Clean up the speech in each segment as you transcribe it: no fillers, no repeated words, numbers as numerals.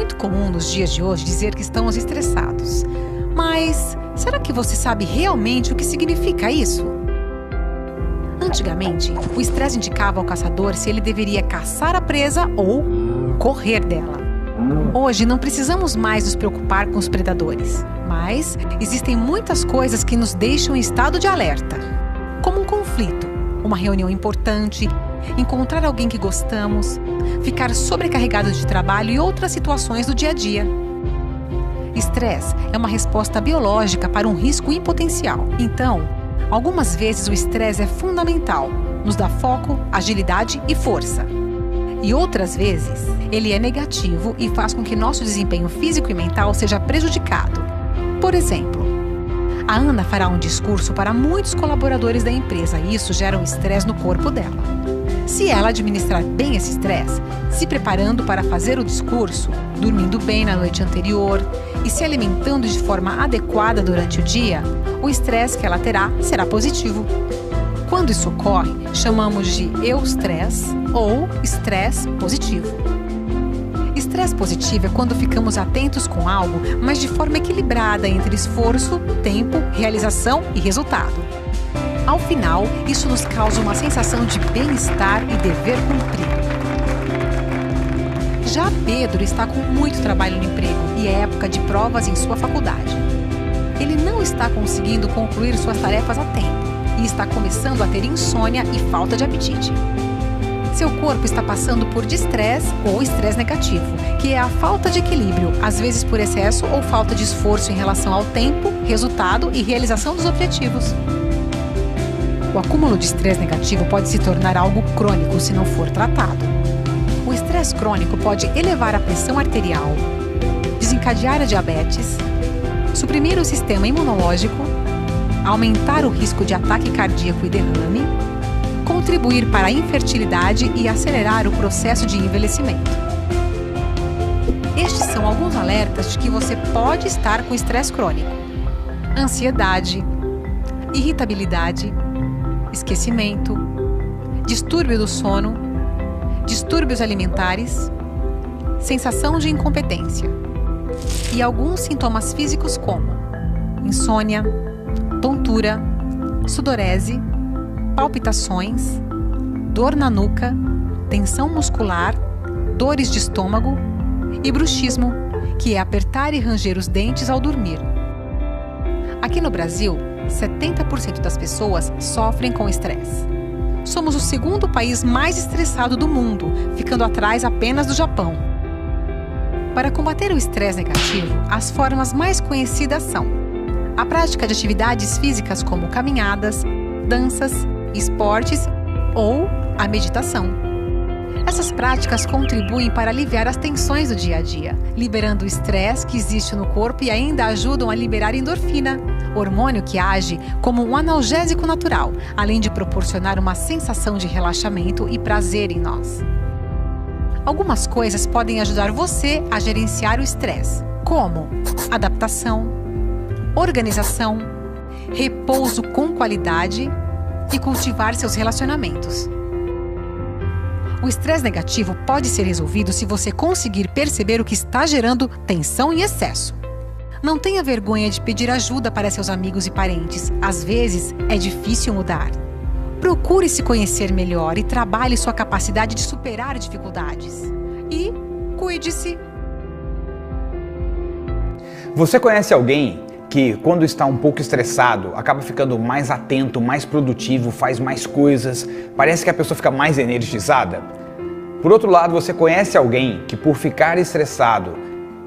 muito comum nos dias de hoje dizer que estamos estressados. Mas será que você sabe realmente o que significa isso? Antigamente, o estresse indicava ao caçador se ele deveria caçar a presa ou correr dela. Hoje não precisamos mais nos preocupar com os predadores, mas existem muitas coisas que nos deixam em estado de alerta, como um conflito, uma reunião importante, encontrar alguém que gostamos, ficar sobrecarregado de trabalho e outras situações do dia a dia. Estresse é uma resposta biológica para um risco em potencial. Então, algumas vezes o estresse é fundamental, nos dá foco, agilidade e força. E outras vezes, ele é negativo e faz com que nosso desempenho físico e mental seja prejudicado. Por exemplo, a Ana fará um discurso para muitos colaboradores da empresa e isso gera um estresse no corpo dela. Se ela administrar bem esse estresse, se preparando para fazer o discurso, dormindo bem na noite anterior e se alimentando de forma adequada durante o dia, o estresse que ela terá será positivo. Quando isso ocorre, chamamos de eustresse ou estresse positivo. Estresse positivo é quando ficamos atentos com algo, mas de forma equilibrada entre esforço, tempo, realização e resultado. Ao final, isso nos causa uma sensação de bem-estar e dever cumprido. Já Pedro está com muito trabalho no emprego e é época de provas em sua faculdade. Ele não está conseguindo concluir suas tarefas a tempo e está começando a ter insônia e falta de apetite. Seu corpo está passando por distresse ou estresse negativo, que é a falta de equilíbrio, às vezes por excesso ou falta de esforço em relação ao tempo, resultado e realização dos objetivos. O acúmulo de estresse negativo pode se tornar algo crônico se não for tratado. O estresse crônico pode elevar a pressão arterial, desencadear a diabetes, suprimir o sistema imunológico, aumentar o risco de ataque cardíaco e derrame, contribuir para a infertilidade e acelerar o processo de envelhecimento. Estes são alguns alertas de que você pode estar com estresse crônico: ansiedade, irritabilidade, esquecimento, distúrbio do sono, distúrbios alimentares, sensação de incompetência e alguns sintomas físicos como insônia, tontura, sudorese, palpitações, dor na nuca, tensão muscular, dores de estômago e bruxismo, que é apertar e ranger os dentes ao dormir. Aqui no Brasil, 70% das pessoas sofrem com estresse. Somos o segundo país mais estressado do mundo, ficando atrás apenas do Japão. Para combater o estresse negativo, as formas mais conhecidas são a prática de atividades físicas como caminhadas, danças, esportes ou a meditação. Essas práticas contribuem para aliviar as tensões do dia a dia, liberando o estresse que existe no corpo e ainda ajudam a liberar endorfina, hormônio que age como um analgésico natural, além de proporcionar uma sensação de relaxamento e prazer em nós. Algumas coisas podem ajudar você a gerenciar o estresse, como adaptação, organização, repouso com qualidade e cultivar seus relacionamentos. O estresse negativo pode ser resolvido se você conseguir perceber o que está gerando tensão em excesso. Não tenha vergonha de pedir ajuda para seus amigos e parentes. Às vezes, é difícil mudar. Procure se conhecer melhor e trabalhe sua capacidade de superar dificuldades. E cuide-se. Você conhece alguém que, quando está um pouco estressado, acaba ficando mais atento, mais produtivo, faz mais coisas, parece que a pessoa fica mais energizada? Por outro lado, você conhece alguém que, por ficar estressado,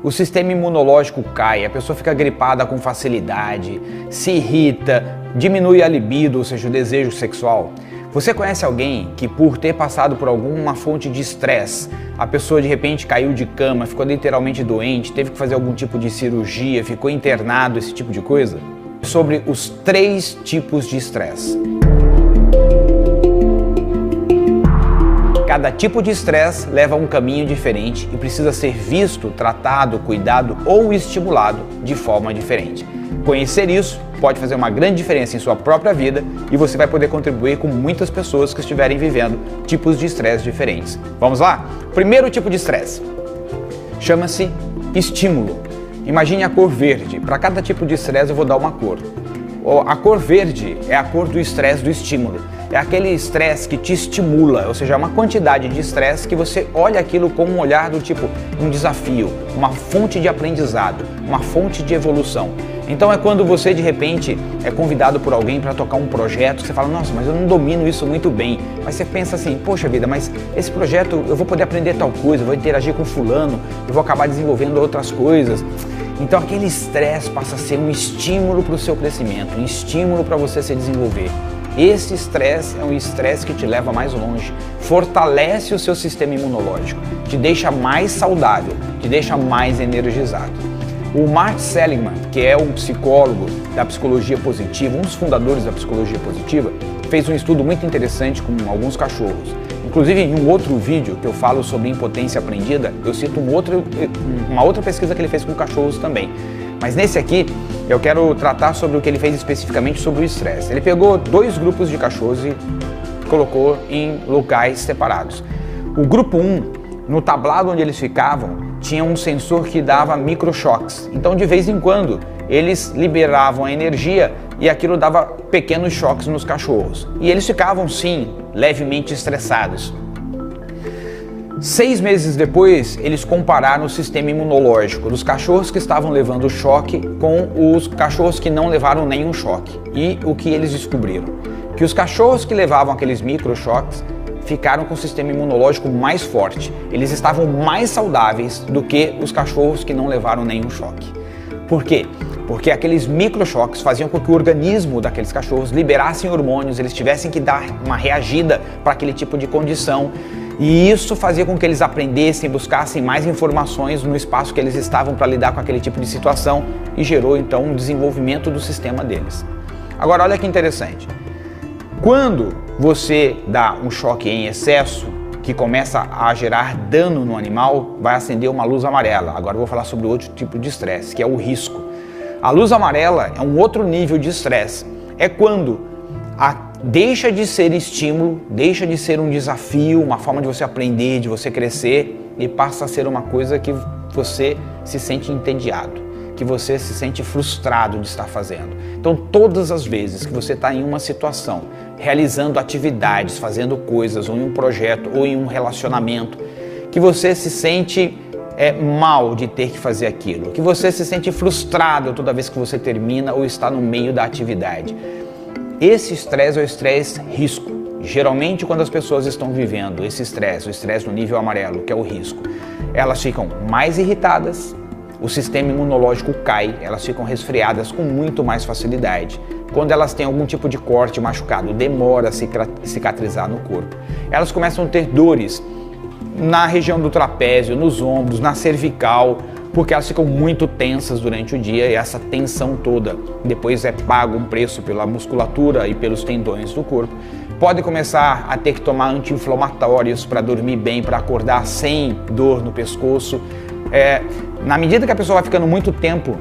o sistema imunológico cai, a pessoa fica gripada com facilidade, se irrita, diminui a libido, ou seja, o desejo sexual? Você conhece alguém que, por ter passado por alguma fonte de estresse, a pessoa de repente caiu de cama, ficou literalmente doente, teve que fazer algum tipo de cirurgia, ficou internado, esse tipo de coisa? Sobre os 3 tipos de estresse. Cada tipo de estresse leva a um caminho diferente e precisa ser visto, tratado, cuidado ou estimulado de forma diferente. Conhecer isso pode fazer uma grande diferença em sua própria vida e você vai poder contribuir com muitas pessoas que estiverem vivendo tipos de estresse diferentes. Vamos lá? Primeiro tipo de estresse. chama-se estímulo. Imagine a cor verde. Para cada tipo de estresse eu vou dar uma cor. A cor verde é a cor do estresse, do estímulo. É aquele estresse que te estimula, ou seja, é uma quantidade de estresse que você olha aquilo com um olhar do tipo um desafio, uma fonte de aprendizado, uma fonte de evolução. Então é quando você de repente é convidado por alguém para tocar um projeto, você fala, nossa, mas eu não domino isso muito bem. Mas você pensa assim, poxa vida, mas esse projeto eu vou poder aprender tal coisa, eu vou interagir com fulano, eu vou acabar desenvolvendo outras coisas. Então aquele estresse passa a ser um estímulo para o seu crescimento, um estímulo para você se desenvolver. Esse estresse é um estresse que te leva mais longe, fortalece o seu sistema imunológico, te deixa mais saudável, te deixa mais energizado. O Martin Seligman, que é um psicólogo da psicologia positiva, um dos fundadores da psicologia positiva, fez um estudo muito interessante com alguns cachorros. Inclusive, em um outro vídeo que eu falo sobre impotência aprendida, eu cito uma outra pesquisa que ele fez com cachorros também. Mas nesse aqui, eu quero tratar sobre o que ele fez especificamente sobre o estresse. Ele pegou 2 grupos de cachorros e colocou em locais separados. O grupo 1, no tablado onde eles ficavam, tinha um sensor que dava microchoques. Então, de vez em quando, eles liberavam a energia e aquilo dava pequenos choques nos cachorros. E eles ficavam, sim, levemente estressados. 6 meses depois, eles compararam o sistema imunológico dos cachorros que estavam levando choque com os cachorros que não levaram nenhum choque. E o que eles descobriram? Que os cachorros que levavam aqueles microchoques ficaram com o sistema imunológico mais forte. Eles estavam mais saudáveis do que os cachorros que não levaram nenhum choque. Por quê? Porque aqueles microchoques faziam com que o organismo daqueles cachorros liberassem hormônios, eles tivessem que dar uma reagida para aquele tipo de condição. E isso fazia com que eles aprendessem, buscassem mais informações no espaço que eles estavam para lidar com aquele tipo de situação e gerou então um desenvolvimento do sistema deles. Agora olha que interessante, quando você dá um choque em excesso que começa a gerar dano no animal, vai acender uma luz amarela. Agora eu vou falar sobre outro tipo de estresse, que é o risco. A luz amarela é um outro nível de estresse, é quando deixa de ser estímulo, deixa de ser um desafio, uma forma de você aprender, de você crescer e passa a ser uma coisa que você se sente entediado, que você se sente frustrado de estar fazendo. Então todas as vezes que você está em uma situação, realizando atividades, fazendo coisas, ou em um projeto, ou em um relacionamento, que você se sente mal de ter que fazer aquilo, que você se sente frustrado toda vez que você termina ou está no meio da atividade. Esse estresse é o estresse risco. Geralmente quando as pessoas estão vivendo esse estresse, o estresse no nível amarelo, que é o risco, elas ficam mais irritadas, o sistema imunológico cai, elas ficam resfriadas com muito mais facilidade. Quando elas têm algum tipo de corte machucado, demora a cicatrizar no corpo. Elas começam a ter dores na região do trapézio, nos ombros, na cervical, porque elas ficam muito tensas durante o dia e essa tensão toda depois é pago um preço pela musculatura e pelos tendões do corpo. Pode começar a ter que tomar anti-inflamatórios para dormir bem, para acordar sem dor no pescoço. Na medida que a pessoa vai ficando muito tempo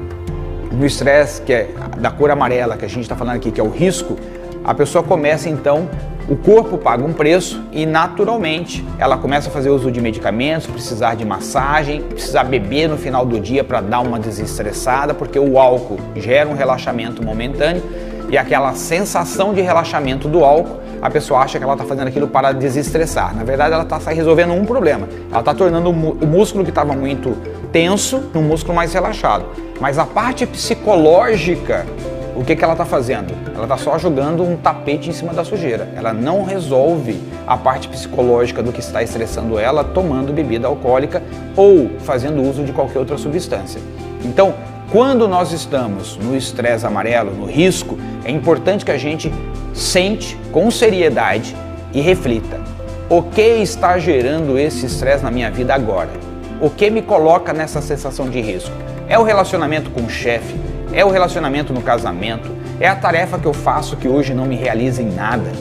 no estresse, que é da cor amarela, que a gente está falando aqui, que é o risco, a pessoa começa então, o corpo paga um preço e naturalmente ela começa a fazer uso de medicamentos, precisar de massagem, precisar beber no final do dia para dar uma desestressada, porque o álcool gera um relaxamento momentâneo e aquela sensação de relaxamento do álcool, a pessoa acha que ela está fazendo aquilo para desestressar. Na verdade, ela está resolvendo um problema. Ela está tornando o músculo que estava muito tenso num músculo mais relaxado. Mas a parte psicológica, o que ela está fazendo? Ela está só jogando um tapete em cima da sujeira. Ela não resolve a parte psicológica do que está estressando ela tomando bebida alcoólica ou fazendo uso de qualquer outra substância. Então, quando nós estamos no estresse amarelo, no risco, é importante que a gente sente com seriedade e reflita. O que está gerando esse estresse na minha vida agora? O que me coloca nessa sensação de risco? É o relacionamento com o chefe? É o relacionamento no casamento? É a tarefa que eu faço que hoje não me realiza em nada?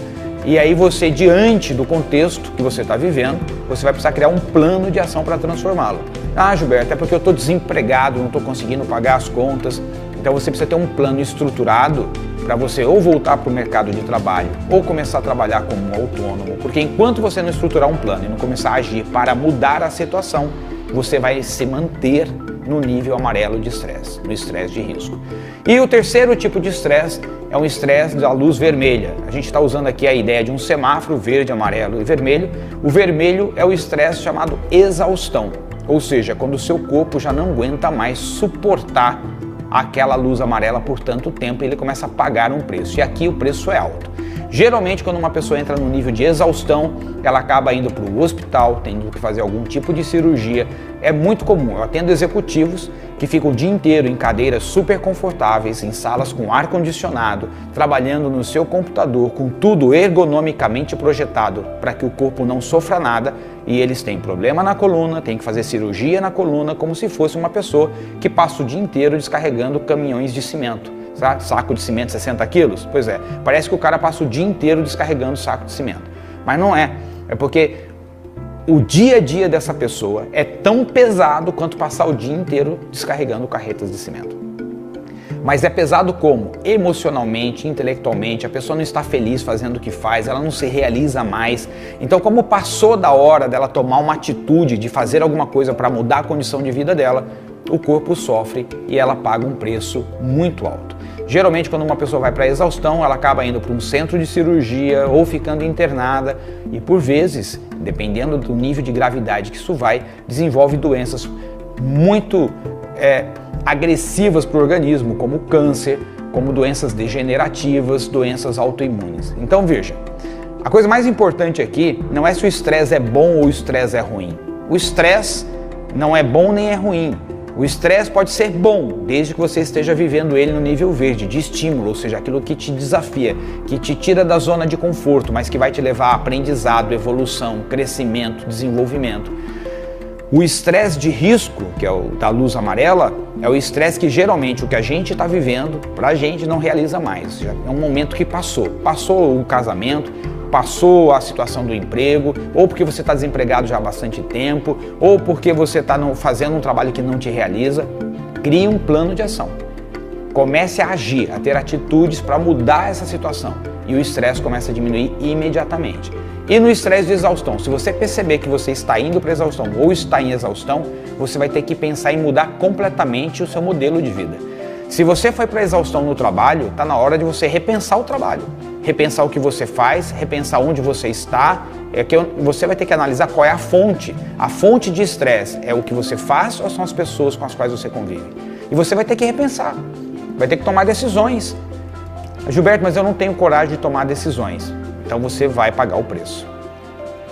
E aí você, diante do contexto que você está vivendo, você vai precisar criar um plano de ação para transformá-lo. Ah, Gilberto, é porque eu estou desempregado, não estou conseguindo pagar as contas. Então você precisa ter um plano estruturado para você ou voltar para o mercado de trabalho ou começar a trabalhar como autônomo. Porque enquanto você não estruturar um plano e não começar a agir para mudar a situação, você vai se manter no nível amarelo de estresse, no estresse de risco. E o terceiro tipo de estresse é um estresse da luz vermelha. A gente está usando aqui a ideia de um semáforo verde, amarelo e vermelho. O vermelho é o estresse chamado exaustão, ou seja, quando o seu corpo já não aguenta mais suportar aquela luz amarela por tanto tempo, ele começa a pagar um preço. E aqui o preço é alto. Geralmente, quando uma pessoa entra no nível de exaustão, ela acaba indo para o hospital, tendo que fazer algum tipo de cirurgia. É muito comum. Eu atendo executivos que ficam o dia inteiro em cadeiras super confortáveis, em salas com ar-condicionado, trabalhando no seu computador, com tudo ergonomicamente projetado para que o corpo não sofra nada, e eles têm problema na coluna, têm que fazer cirurgia na coluna, como se fosse uma pessoa que passa o dia inteiro descarregando caminhões de cimento. Saco de cimento 60 quilos? Pois é, parece que o cara passa o dia inteiro descarregando saco de cimento. Mas não é, é porque o dia a dia dessa pessoa é tão pesado quanto passar o dia inteiro descarregando carretas de cimento. Mas é pesado como? Emocionalmente, intelectualmente, a pessoa não está feliz fazendo o que faz, ela não se realiza mais. Então, como passou da hora dela tomar uma atitude de fazer alguma coisa para mudar a condição de vida dela, o corpo sofre e ela paga um preço muito alto. Geralmente, quando uma pessoa vai para a exaustão, ela acaba indo para um centro de cirurgia ou ficando internada e, por vezes, dependendo do nível de gravidade que isso vai, desenvolve doenças muito agressivas para o organismo, como câncer, como doenças degenerativas, doenças autoimunes. Então, veja, a coisa mais importante aqui não é se o estresse é bom ou o estresse é ruim. O estresse não é bom nem é ruim. O estresse pode ser bom, desde que você esteja vivendo ele no nível verde, de estímulo, ou seja, aquilo que te desafia, que te tira da zona de conforto, mas que vai te levar a aprendizado, evolução, crescimento, desenvolvimento. O estresse de risco, que é o da luz amarela, é o estresse que geralmente o que a gente está vivendo, para a gente não realiza mais. Já é um momento que passou. Passou o casamento, passou a situação do emprego, ou porque você está desempregado já há bastante tempo, ou porque você está fazendo um trabalho que não te realiza. Crie um plano de ação. Comece a agir, a ter atitudes para mudar essa situação. E o estresse começa a diminuir imediatamente. E no estresse de exaustão, se você perceber que você está indo para exaustão ou está em exaustão, você vai ter que pensar em mudar completamente o seu modelo de vida. Se você foi para exaustão no trabalho, está na hora de você repensar o trabalho. Repensar o que você faz, repensar onde você está. Você vai ter que analisar qual é a fonte. A fonte de estresse é o que você faz ou são as pessoas com as quais você convive? E você vai ter que repensar, vai ter que tomar decisões. Gilberto, mas eu não tenho coragem de tomar decisões. Então você vai pagar o preço.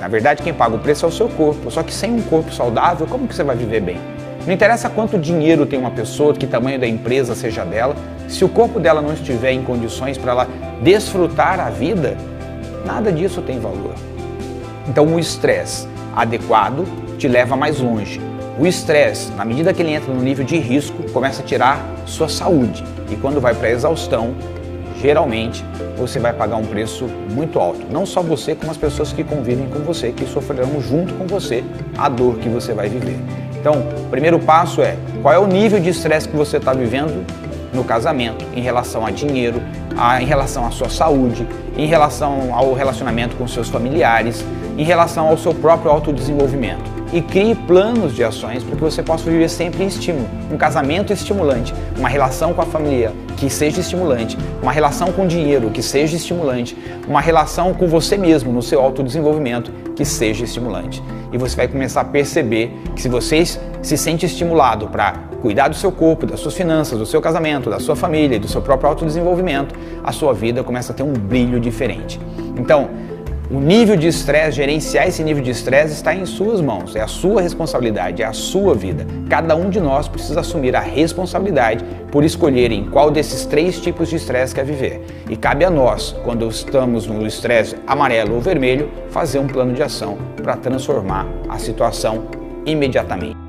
Na verdade, quem paga o preço é o seu corpo. Só que sem um corpo saudável, como que você vai viver bem? Não interessa quanto dinheiro tem uma pessoa, que tamanho da empresa seja dela, se o corpo dela não estiver em condições para ela desfrutar a vida, nada disso tem valor. Então o estresse adequado te leva mais longe. O estresse, na medida que ele entra no nível de risco, começa a tirar sua saúde. E quando vai para a exaustão, geralmente você vai pagar um preço muito alto. Não só você, como as pessoas que convivem com você, que sofrerão junto com você a dor que você vai viver. Então, o primeiro passo é, qual é o nível de estresse que você está vivendo no casamento, em relação a dinheiro, em relação à sua saúde, em relação ao relacionamento com seus familiares, em relação ao seu próprio autodesenvolvimento. E crie planos de ações para que você possa viver sempre em estímulo. Um casamento estimulante, uma relação com a família que seja estimulante, uma relação com o dinheiro que seja estimulante, uma relação com você mesmo no seu autodesenvolvimento que seja estimulante. E você vai começar a perceber que se você se sente estimulado para cuidar do seu corpo, das suas finanças, do seu casamento, da sua família e do seu próprio autodesenvolvimento, a sua vida começa a ter um brilho diferente. Então, o nível de estresse, gerenciar esse nível de estresse está em suas mãos, é a sua responsabilidade, é a sua vida. Cada um de nós precisa assumir a responsabilidade por escolher em qual desses 3 tipos de estresse quer viver. E cabe a nós, quando estamos no estresse amarelo ou vermelho, fazer um plano de ação para transformar a situação imediatamente.